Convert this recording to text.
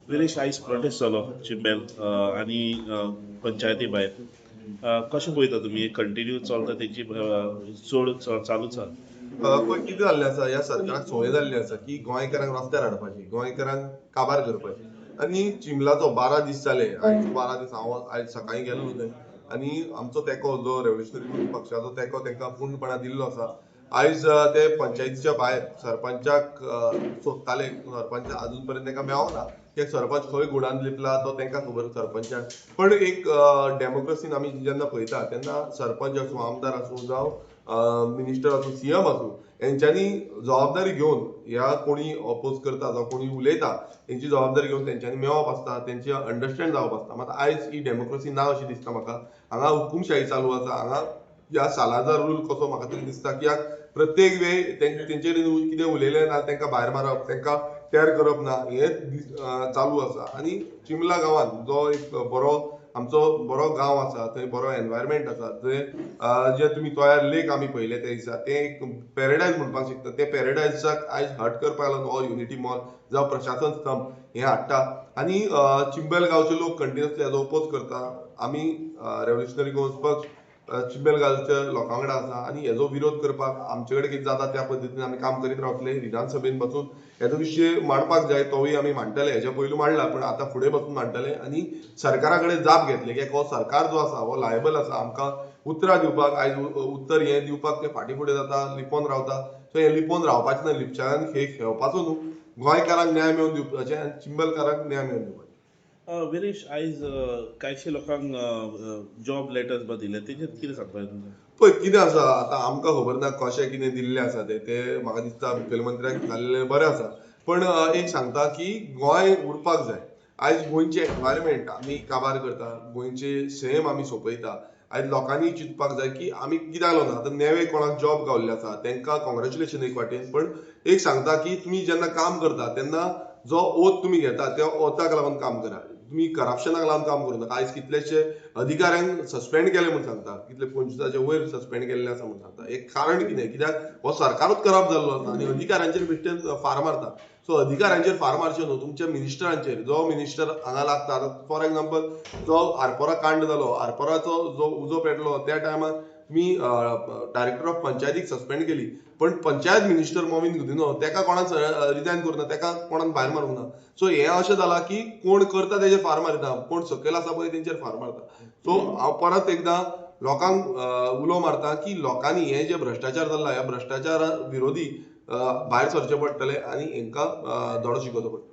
वीरेश, आयज प्रोटेस्ट जालो चिंबेल आनी पंचायती भायर. कशें पळयता तुमी कंटिन्यू चलता तेंची चड चालूच आसा? पळय कितें जाल्लें आसा, ह्या सरकाराक संवय जाल्ली आसा की गोंयकारांक रस्त्यार हाडपाची, गोंयकारांक काबार करपाची. आनी चिंबलाचो 12 दीस जाले. आयज 12 दीस हांव आयज सकाळीं गेल्लो थंय आनी आमचो तेंको जो रेव्होल्युशनरी पक्षाचो तेंको तांकां पूर्णपणान दिल्लो आसा. आयज ते पंचायतीच्या भायर सरपंचाक सोदताले. सरपंच अजून पर्यंत तांकां मेळोंक ना. की सरपंच खंय गुडान लिपला तो तांकां खबर सरपंचाक. पण एक डेमोक्रेसीन आमी जेन्ना पळयता तेन्ना सरपंच आसूं, आमदार आसूं जावं मिनिस्टर आसूं, सीएम आसूं, हेंच्यांनी जबाबदारी घेवन ह्या कोणी अपोज करता जावं कोणी उलयता तेंची जबाबदारी घेवन तेंच्यांनी मेळप आसता, तेंची अंडरस्टँड जावप आसता. मात आयज ही डेमोक्रेसी ना अशी दिसता म्हाका. हांगा हुकूमशाही चालू आसा. हांगा ह्या सालाजार रूल कसो म्हाका तरी दिसता कित्याक प्रत्येक वेळ तेंचेर कितें उलयलें ना तांकां भायर मारप, तांकां तेर करप ना, हें चालू आसा. आनी चिंबला गांवांत जो एक बरो आमचो बरो गांव आसा, थंय बरो एनवायरमेंट आसा, थंय जे तुमी तोयार लेक आमी पळयले त्या दिसा ते एक पॅराडायज म्हणपाक शकता. ते पॅराडायजाक आयज हट करपाक लागून हो युनिटी मॉल जावं प्रशासन स्तंभ हें हाडटा. आनी चिंबल गांवचे लोक कंटिन्युअसली हाजो अपोज करता. आमी रेव्होल्युशनरी गोवन्स पक्ष चिंबल गांवच्या लोकां वांगडा आसा आनी हेजो विरोध करपाक आमचे कडेन कितें जाता त्या पद्दतीन आमी काम करीत रावतले. विधानसभेन बसून हेजो विशय मांडपाक जाय तोवूय आमी मांडटले. हेच्या पयलू मांडला पण आतां फुडें बसून मांडटले आनी सरकारा कडेन जाप घेतले की हो सरकार जो आसा हो लायबल आसा आमकां उतरां दिवपाक. आयज उत्तर हें दिवपाक ते फाटीं फुडें जाता, लिपोवन रावता. सो हें लिपोवन रावपाचें ना, लिपच्यांनी खेळ खेळपाचो न्हू. गोंयकारांक न्याय मेळोवन दिवपाचें आनी चिंबलकारांक न्याय मेळोवन दिवपाचें. वीरेश, आयज कांयशे लोकांक जॉब लेटर्स दिले, तेजेर कितें सांगपाक तुमकां? पळय कितें आसा आतां आमकां खबर ना कशें कितें दिल्लें आसा ते म्हाका दिसता मुखेलमंत्र्याक जाल्लें बरें आसा. पण एक सांगता की गोंय उरपाक जाय. आयज गोंयचें एनवायरमेंट आमी काबार करता, गोंयचे सैम आमी सोंपयता. आयज लोकांनी चिंतपाक जाय की आमी कित्याक लागून आतां नेवे कोणाक जॉब गावल्ले आसा तांकां कॉंग्रॅच्युलेशन एक वाटेन. पण एक सांगता की तुमी जेन्ना काम करता तेन्ना जो ओथ तुमी घेता त्या ओथाक लागून काम करा. तुमी करप्शनाक लागून काम करूं नाका. आयज कितलेशे अधिकाऱ्यांक सस्पेंड केले म्हूण सांगता, कितले 25 वयर सस्पेंड केल्ले आसा म्हूण सांगता. एक कारण कितें कित्याक हो सरकारूच करप्ट जाल्लो आसा आनी अधिकाऱ्यांचेर बेश्टेच फार मारता. सो अधिकाऱ्यांचेर फार मारचें न्हू, तुमच्या मिनिस्टरांचेर जो मिनिस्टर हांगा लागता. आतां फॉर एक्झाम्पल जो आरपोरा कांड जालो, आरपोराचो जो उजो पेटलो त्या टायमार मी डायरेक्टर ऑफ पंचायतीक सस्पेंड केली. पण पंचायत मिनिस्टर मोविन गुदिन्हो ताका कोणान रिजायन करूं ना, ताका कोणान भायर मारूंक ना. सो हें अशें जाला की कोण करता तेजेर फार मारता, कोण सकयल आसा पळय तेंचेर फार मारता. सो हांव परत एकदां लोकांक उलो मारता की लोकांनी हे जे भ्रश्टाचार जाल्ला ह्या भ्रश्टाचारा विरोधी भायर सरचे पडटले आनी हेंकां धडो शिकोवचो पडटलो.